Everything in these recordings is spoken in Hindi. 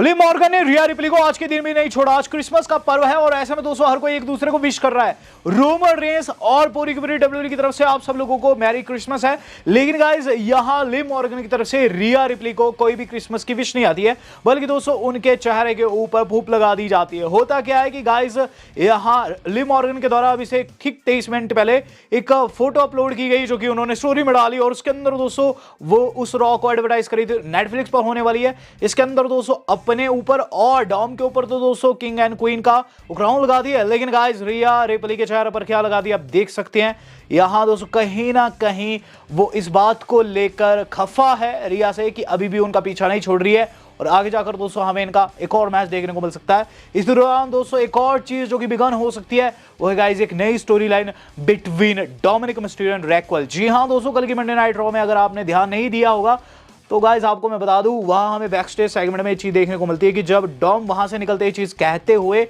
लिव मॉर्गन ने रिया रिप्ली को आज के दिन भी नहीं छोड़ा। आज क्रिसमस का पर्व है और ऐसे में दोस्तों हर कोई एक दूसरे को विश कर रहा है। रोमन रेंस और पूरी की पूरी डब्ल्यूडब्ल्यूई की तरफ से आप सब लोगों को मैरी क्रिसमस है। लेकिन गाइस यहां लिव मॉर्गन की तरफ से रिया रिप्ली को कोई भी क्रिसमस की विश नहीं आती है, बल्कि दोस्तों उनके चेहरे के ऊपर फूंक लगा दी जाती है। होता क्या है कि गाइस यहां लिव मॉर्गन के द्वारा अभी से ठीक 23 मिनट पहले एक फोटो अपलोड की गई जो कि उन्होंने स्टोरी में डाली और उसके अंदर दोस्तों वो उस रॉ को एडवर्टाइज करी थी, नेटफ्लिक्स पर होने वाली है। इसके अंदर दोस्तों अपने ऊपर और डॉम के ऊपर तो दोस्तों किंग एंड क्वीन का क्राउन लगा दिया, लेकिन गाइस रिया रिप्ली के चेहरे पर क्या लगा दिया आप देख सकते हैं। यहां दोस्तों कहीं ना कहीं वो इस बात को लेकर खफा है रिया से कि अभी भी उनका पीछा नहीं छोड़ रही है और आगे जाकर दोस्तों हमें इनका एक और मैच देखने को मिल सकता है। इस दौरान दोस्तों एक और चीज जो कि बिगन हो सकती है वो है गाइस एक नई story line between Dominik Mysterio and Raquel. जी हां दोस्तों, कल की मंडे नाइट रॉ में अगर आपने ध्यान नहीं दिया होगा तो गाइस आपको मैं बता दूं, वहां हमें बैकस्टेज सेगमेंट में एक चीज देखने को मिलती है कि जब डॉम वहां से निकलते ही चीज कहते हुए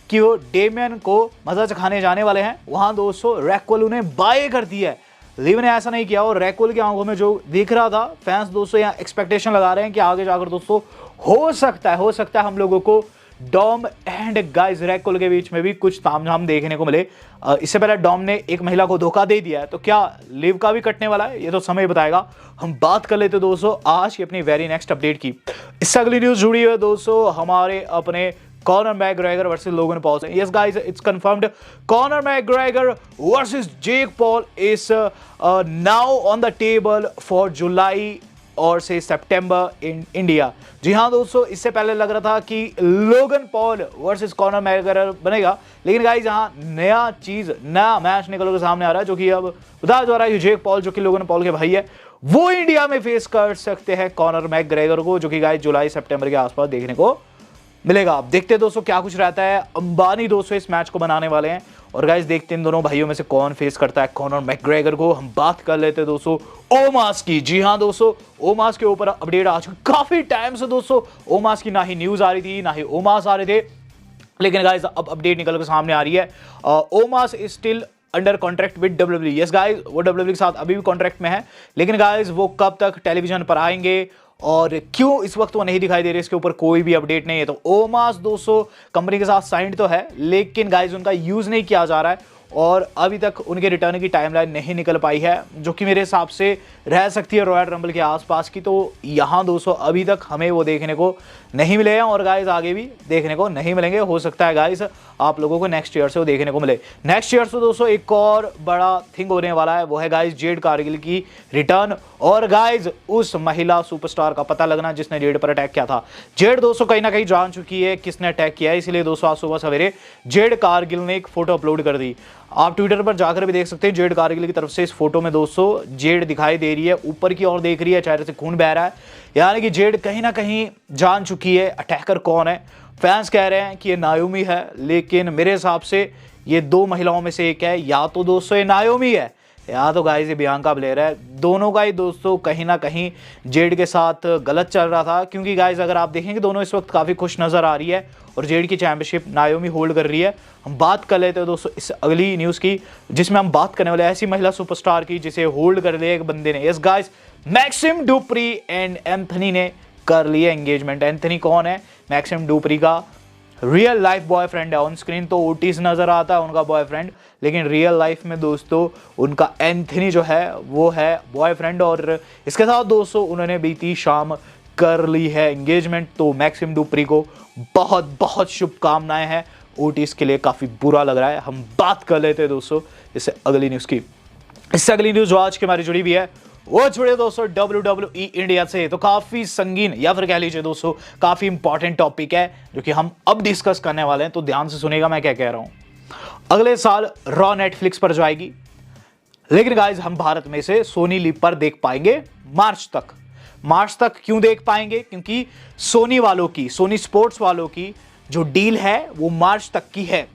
कि वो डेमियन को मजा चखाने जाने वाले हैं, वहां दोस्तों रैक्वेल उन्हें बाय कर दिया है। लिव ने ऐसा नहीं किया और रैक्वेल की आंखों में जो दिख रहा था, फैंस दोस्तों यहाँ एक्सपेक्टेशन लगा रहे हैं कि आगे जाकर दोस्तों हो सकता है हम लोगों को डॉम एंड गाइस रैक्वेल के बीच में भी कुछ तामझाम देखने को मिले। इससे पहले डॉम ने एक महिला को धोखा दे दिया है, तो क्या लिव का भी कटने वाला है ये तो समय बताएगा। हम बात कर लेते दोस्तों आज की अपनी वेरी नेक्स्ट अपडेट की। इससे अगली न्यूज जुड़ी हुई है दोस्तों हमारे अपने Conor McGregor versus Logan Paul से। Yes guys, it's confirmed, Conor McGregor versus Jake Paul is now on the table for July और से सितंबर इन इंडिया। जी हाँ दोस्तों, इससे पहले लग रहा था कि Logan Paul versus Conor McGregor बनेगा, लेकिन गाइस यहाँ नया मैच निकल के सामने आ रहा है जो कि अब बताया जा रहा है कि जेक पॉल जो कि लोगन पॉल के भाई है वो इंडिया में फेस कर सकते हैं कॉनर मैकग्रेगर को, जो कि गाइस जुलाई सितंबर के आसपास देखने को मिलेगा। आप देखते हैं दोस्तों क्या कुछ रहता है। अंबानी दोस्तों इस मैच को बनाने वाले हैं और गाइस देखते हैं इन दोनों भाइयों में से कौन फेस करता है कॉनर मैकग्रेगर को। हम बात कर लेते हैं दोस्तों ओमास की। जी हाँ दोस्तों, ओमास के ऊपर अपडेट आ चुकी। काफी टाइम से दोस्तों ओमास की ना ही न्यूज आ रही थी ना ही ओमास आ रहे थे, लेकिन गाइस अब अपडेट निकल कर सामने आ रही है। ओमास is still under contract with WWE. Yes guys, वो डब्ल्यूडब्ल्यूई के साथ अभी भी कॉन्ट्रैक्ट में है, लेकिन गाइस वो कब तक टेलीविजन पर आएंगे और क्यों इस वक्त वो नहीं दिखाई दे रहे, इसके ऊपर कोई भी अपडेट नहीं है। तो ओमास दोस्तों कंपनी के साथ साइंड तो है, लेकिन गाइस उनका यूज नहीं किया जा रहा है और अभी तक उनके रिटर्न की टाइमलाइन नहीं निकल पाई है, जो कि मेरे हिसाब से रह सकती है रॉयल रंबल के आसपास की। तो यहाँ दोस्तों अभी तक हमें वो देखने को नहीं मिले हैं और गाइस आगे भी देखने को नहीं मिलेंगे। हो सकता है गाइस आप लोगों को नेक्स्ट ईयर से वो देखने को मिले। नेक्स्ट ईयर से दोस्तों एक और बड़ा थिंग होने वाला है, वो है गाइस जेड कारगिल की रिटर्न और गाइस उस महिला सुपरस्टार का पता लगना जिसने जेड पर अटैक किया था। जेड दोस्तों कहीं ना कहीं जान चुकी है किसने अटैक किया है, इसलिए दोस्तों आज सुबह सवेरे जेड कारगिल ने एक फोटो अपलोड कर दी। आप ट्विटर पर जाकर भी देख सकते हैं जेड कारगिल की तरफ से इस फोटो में दोस्तों जेड दिखाई दे रही है, ऊपर की ओर देख रही है, चेहरे से खून बह रहा है, यानी कि जेड कहीं ना कहीं जान चुकी है अटैकर कौन है। फैंस कह रहे हैं कि ये नायोमी है, लेकिन मेरे हिसाब से ये दो महिलाओं में से एक है। या तो दोस्तों ये नायोमी है या तो गाइस ये बियांका ब्लेयर है। दोनों का ही दोस्तों कहीं ना कहीं जेड के साथ गलत चल रहा था, क्योंकि गाइस अगर आप देखेंगे दोनों इस वक्त काफ़ी खुश नज़र आ रही है और जेड की चैंपियनशिप नायोमी होल्ड कर रही है। हम बात कर लेते हैं दोस्तों इस अगली न्यूज़ की, जिसमें हम बात करने वाले ऐसी महिला सुपरस्टार की जिसे होल्ड कर लिया एक बंदे ने। Yes guys, Maxime Dupree and Anthony ने कर लिया एंगेजमेंट। एंथनी कौन है? मैक्सिम डुप्री का रियल लाइफ बॉयफ्रेंड है। ऑन स्क्रीन तो ओटिस नजर आता है उनका बॉयफ्रेंड, लेकिन रियल लाइफ में दोस्तों उनका एंथनी जो है वो है बॉयफ्रेंड और इसके साथ दोस्तों उन्होंने बीती शाम कर ली है एंगेजमेंट। तो मैक्सिम डुप्री को बहुत बहुत शुभकामनाएं हैं। ओटिस के लिए काफ़ी बुरा लग रहा है। हम बात कर लेते हैं दोस्तों इससे अगली न्यूज़ की। इससे अगली न्यूज़ जो आज की हमारी जुड़ी हुई है वो जुड़े दोस्तों WWE इंडिया से। तो काफी संगीन या फिर कह लीजिए दोस्तों काफी इंपॉर्टेंट टॉपिक है जो कि हम अब डिस्कस करने वाले हैं, तो ध्यान से सुनेगा मैं क्या कह रहा हूं। अगले साल रॉ नेटफ्लिक्स पर जाएगी, लेकिन गाइस हम भारत में से सोनी लिव पर देख पाएंगे मार्च तक। क्यों देख पाएंगे? क्योंकि सोनी वालों की, सोनी स्पोर्ट्स वालों की जो डील है वो मार्च तक की है।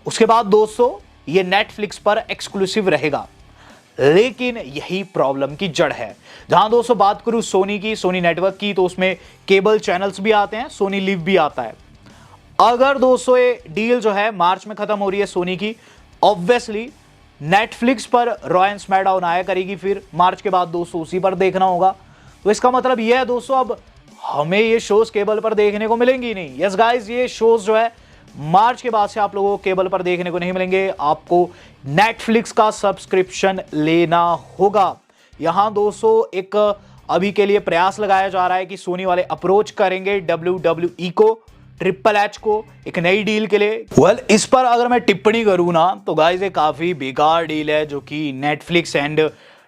उसके बाद दोस्तों ये नेटफ्लिक्स पर एक्सक्लूसिव रहेगा, लेकिन यही प्रॉब्लम की जड़ है। जहां दोस्तों बात करूं सोनी की, सोनी नेटवर्क की, तो उसमें केबल चैनल्स भी आते हैं, सोनी लिव भी आता है। अगर दोस्तों ये डील जो है मार्च में खत्म हो रही है सोनी की, ऑब्वियसली नेटफ्लिक्स पर रॉ एंड स्मैकडाउन आया करेगी, फिर मार्च के बाद दोस्तों उसी पर देखना होगा। तो इसका मतलब यह है दोस्तों अब हमें ये शोज केबल पर देखने को मिलेंगी नहीं। यस गाइस, ये शोज जो है मार्च के बाद से आप लोगों को केबल पर देखने को नहीं मिलेंगे। आपको नेटफ्लिक्स का सब्सक्रिप्शन लेना होगा। यहां दोस्तों एक अभी के लिए प्रयास लगाया जा रहा है कि सोनी वाले अप्रोच करेंगे WWE को, ट्रिपल एच को एक नई डील के लिए। इस पर अगर मैं टिप्पणी करूं ना तो गाइस ये काफी बेकार डील है जो कि नेटफ्लिक्स एंड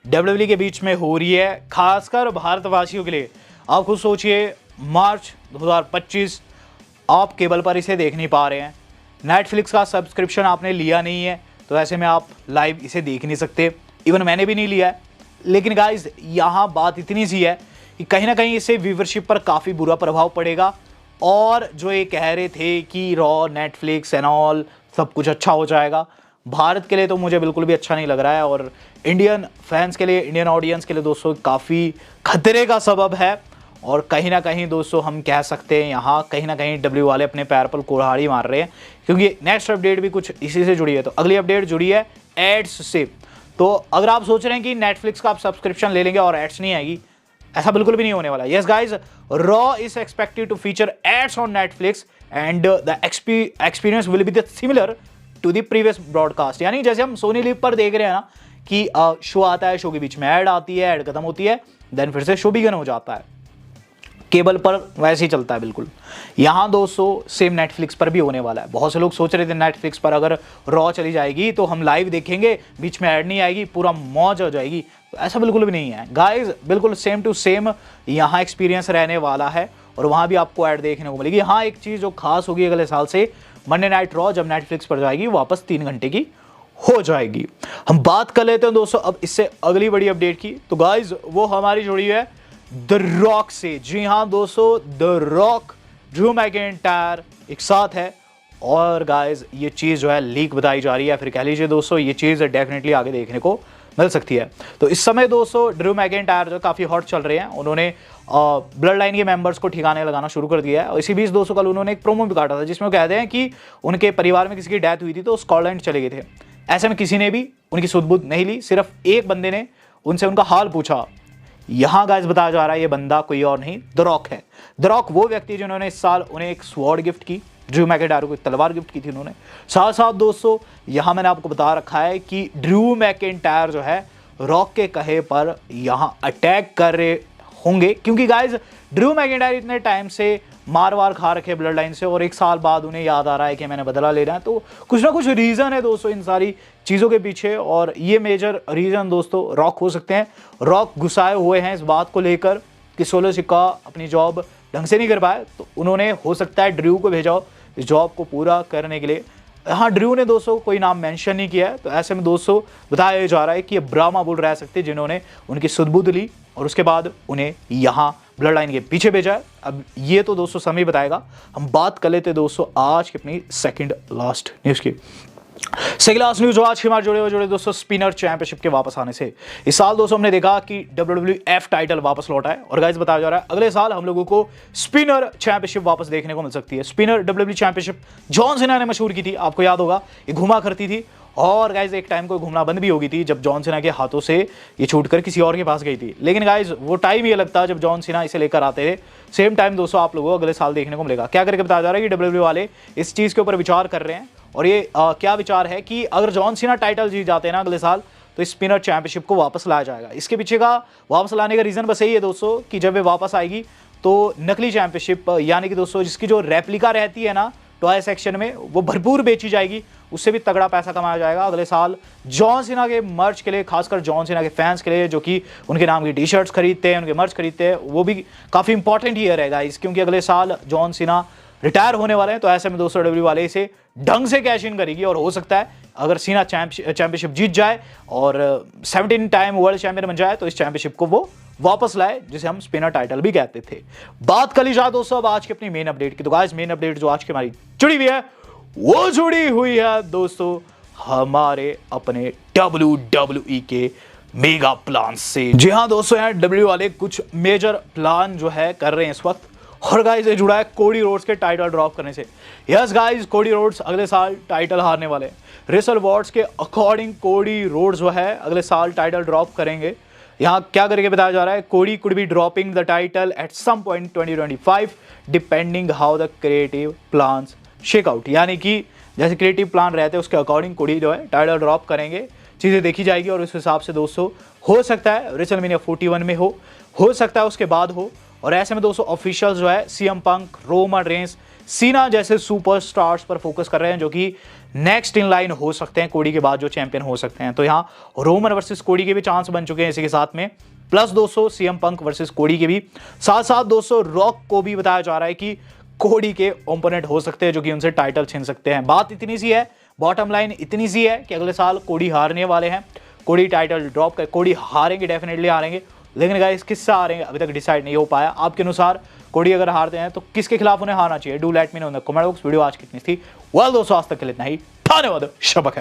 WWE के बीच में हो रही है, खासकर भारतवासियों के लिए। आप खुद सोचिए, मार्च 2025 आप केबल पर इसे देख नहीं पा रहे हैं, नेटफ्लिक्स का सब्सक्रिप्शन आपने लिया नहीं है, तो ऐसे में आप लाइव इसे देख नहीं सकते। इवन मैंने भी नहीं लिया है। लेकिन गाइज यहाँ बात इतनी सी है कि कहीं ना कहीं इससे व्यूवरशिप पर काफ़ी बुरा प्रभाव पड़ेगा। और जो ये कह रहे थे कि रॉ, नेटफ्लिक्स एंड ऑल सब कुछ अच्छा हो जाएगा, भारत के लिए तो मुझे बिल्कुल भी अच्छा नहीं लग रहा है। और इंडियन फैंस के लिए, इंडियन ऑडियंस के लिए दोस्तों काफ़ी खतरे का सबब है। और कहीं ना कहीं दोस्तों हम कह सकते हैं यहाँ कहीं ना कहीं डब्ल्यू वाले अपने पैर पर कुल्हाड़ी मार रहे हैं, क्योंकि नेक्स्ट अपडेट भी कुछ इसी से जुड़ी है। तो अगली अपडेट जुड़ी है एड्स से। तो अगर आप सोच रहे हैं कि नेटफ्लिक्स का आप सब्सक्रिप्शन ले लेंगे और एड्स नहीं आएगी, ऐसा बिल्कुल भी नहीं होने वाला। Yes guys, Raw is expected to feature ads on Netflix and the experience will be the similar to the previous broadcast. यानी जैसे हम सोनी लिव पर देख रहे हैं ना कि शो आता है, शो के बीच में ऐड आती है, ऐड खत्म होती है, देन फिर से शो बिगन हो जाता है। केबल पर वैसे ही चलता है बिल्कुल। यहाँ दोस्तों सेम नेटफ्लिक्स पर भी होने वाला है। बहुत से लोग सोच रहे थे नेटफ्लिक्स पर अगर रॉ चली जाएगी तो हम लाइव देखेंगे, बीच में ऐड नहीं आएगी, पूरा मौज हो जाएगी। तो ऐसा बिल्कुल भी नहीं है गाइज, बिल्कुल सेम टू सेम यहाँ एक्सपीरियंस रहने वाला है और वहाँ भी आपको ऐड देखने को मिलेगी। हाँ, एक चीज़ जो खास होगी अगले साल से, मंडे नाइट रॉ जब नेटफ्लिक्स पर जाएगी वापस 3 घंटे की हो जाएगी। हम बात कर लेते हैं दोस्तों अब इससे अगली बड़ी अपडेट की। तो गाइज वो हमारी जुड़ी है द रॉक से। जी हाँ दोस्तों, द रॉक, ड्रू मैकिंटायर एक साथ है। और गाइज ये चीज़ जो है लीक बताई जा रही है, फिर कह लीजिए दोस्तों ये चीज़ डेफिनेटली आगे देखने को मिल सकती है। तो इस समय दोस्तों ड्रू मैकिंटायर जो काफ़ी हॉट चल रहे हैं, उन्होंने ब्लड लाइन के मेंबर्स को ठिकाने लगाना शुरू कर दिया है। और इसी बीच दोस्तों कल उन्होंने एक प्रोमो भी काटा था जिसमें वो कहते हैं कि उनके परिवार में किसी की डेथ हुई थी तो स्कॉटलैंड चले गए थे। ऐसे में किसी ने भी उनकी सुध-बुध नहीं ली, सिर्फ एक बंदे ने उनसे उनका हाल पूछा। यहां गाइस बताया जा रहा है ये बंदा कोई और नहीं, द रॉक है। द रॉक वो व्यक्ति जिन्होंने इस साल उन्हें एक स्वॉर्ड गिफ्ट की, ड्रू मैकिंटायर को एक तलवार गिफ्ट की थी उन्होंने। साथ साथ दोस्तों यहां मैंने आपको बता रखा है कि ड्रू मैकिंटायर जो है रॉक के कहे पर यहां अटैक कर रहे होंगे, क्योंकि गाइस ड्रू मैकिंटायर इतने टाइम से मार वार खा रखे ब्लड लाइन से और एक साल बाद उन्हें याद आ रहा है कि मैंने बदला लेना है। तो कुछ ना कुछ रीज़न है दोस्तों इन सारी चीज़ों के पीछे, और ये मेजर रीज़न दोस्तों रॉक हो सकते हैं। रॉक गुस्साए हुए हैं इस बात को लेकर कि सोलो सिक्का अपनी जॉब ढंग से नहीं कर पाए, तो उन्होंने हो सकता है ड्रू को भेजा हो इस जॉब को पूरा करने के लिए। हाँ, ड्रू ने दोस्तों कोई नाम मेंशन नहीं किया है, तो ऐसे में दोस्तों बताया जा रहा है कि ये ब्राह्मा बुल रह सकते जिन्होंने उनकी सुध-बुध ली और उसके बाद उन्हें यहाँ ब्लड लाइन के पीछे भेजा है। अब ये तो दोस्तों समय बताएगा। हम बात कर लेते दोस्तों आज की अपनी सेकंड लास्ट न्यूज़ की। सेकंड लास्ट न्यूज़ जो आज के हमारे जुड़े दोस्तों स्पिनर चैंपियनशिप के वापस आने से। इस साल दोस्तों हमने देखा कि WWF टाइटल वापस लौटा है और गाइस बताया जा रहा है अगले साल हम लोगों को स्पिनर चैंपियनशिप वापस देखने को मिल सकती है। Spinner WWE championship John Cena ने मशहूर की थी, आपको याद होगा, ये घुमा करती थी और गाइज एक टाइम को घूमना बंद भी हो गई थी जब जॉन सीना के हाथों से ये छूटकर किसी और के पास गई थी। लेकिन गाइज वो टाइम ये लगता जब जॉन सीना इसे लेकर आते थे, सेम टाइम दोस्तों आप लोगों को अगले साल देखने को मिलेगा। क्या करके बताया जा रहा है कि WWE वाले इस चीज़ के ऊपर विचार कर रहे हैं और ये क्या विचार है कि अगर जॉन सीना टाइटल जीत जाते हैं ना अगले साल तो स्पिनर चैंपियनशिप को वापस लाया जाएगा। इसके पीछे का वापस लाने का रीज़न बस यही है दोस्तों कि जब वे वापस आएगी तो नकली चैंपियनशिप यानी कि दोस्तों जिसकी जो रेप्लिका रहती है ना टॉय सेक्शन में, वो भरपूर बेची जाएगी, उससे भी तगड़ा पैसा कमाया जाएगा अगले साल जॉन सीना के मर्च के लिए, खासकर जॉन सीना के फैंस के लिए जो कि उनके नाम की टी शर्ट्स खरीदते हैं, उनके मर्च खरीदते हैं। वो भी काफ़ी इंपॉर्टेंट ईयर है गाइस, क्योंकि अगले साल जॉन सीना रिटायर होने वाले हैं। तो ऐसे में दोस्तों WWE वाले इसे ढंग से कैश इन करेगी और हो सकता है अगर सीना चैंपियनशिप जीत जाए और 17 टाइम वर्ल्ड चैंपियन बन जाए तो इस चैंपियनशिप को वो वापस लाए, जिसे हम स्पिनर टाइटल भी कहते थे। बात कर ली जाए दोस्तों अब आज की अपनी मेन अपडेट की। तो गाइस मेन अपडेट जो आज की हमारी जुड़ी हुई है वो जुड़ी हुई है दोस्तों हमारे अपने WWE के मेगा प्लान से। जी हाँ दोस्तों, यहाँ WWE वाले कुछ मेजर प्लान जो है कर रहे हैं इस वक्त। और गाइस ये जुड़ा है कोडी रोड्स के टाइटल ड्रॉप करने से। यस गाइस, कोडी रोड्स अगले साल टाइटल हारने वाले हैं। रेसल वॉर्ड्स के अकॉर्डिंग कोडी रोड्स जो है अगले साल टाइटल ड्रॉप करेंगे। यहाँ क्या करके बताया जा रहा है, Cody could be dropping the title at some point 2025 depending how the creative plans shake out. यानी कि जैसे क्रिएटिव प्लान रहते हैं उसके अकॉर्डिंग कोडी जो है टाइटल ड्रॉप करेंगे, चीज़ें देखी जाएगी और उस हिसाब से दोस्तों हो सकता है रेसलमेनिया 41 में हो सकता है उसके बाद हो। और ऐसे में दोस्तों ऑफिशियल जो है सीएम पंक, रोमन रेंस, सीना जैसे सुपरस्टार्स पर फोकस कर रहे हैं जो कि नेक्स्ट इन लाइन हो सकते हैं, कोडी के बाद जो चैंपियन हो सकते हैं। तो यहाँ रोमन वर्सेस कोडी के भी चांस बन चुके हैं इसी के साथ में, प्लस दोस्तों सीएम पंक वर्सेस कोडी के भी साथ साथ दोस्तों रॉक को भी बताया जा रहा है कि कोडी के ओपोनेंट हो सकते हैं जो कि उनसे टाइटल छीन सकते हैं। बात इतनी सी है, बॉटम लाइन इतनी सी है कि अगले साल कोडी हारने वाले हैं, कोडी टाइटल ड्रॉप कर, कोडी हारेंगे, डेफिनेटली हारेंगे, लेकिन गाइस किससे हारेंगे अभी तक डिसाइड नहीं हो पाया। आपके अनुसार कोडी अगर हारते हैं तो किसके खिलाफ उन्हें हारना चाहिए? Do let me know in the comment box. Video आज कितनी थी? वेल दोस्तों आज तक के लिए इतना ही, धन्यवाद, शबक है।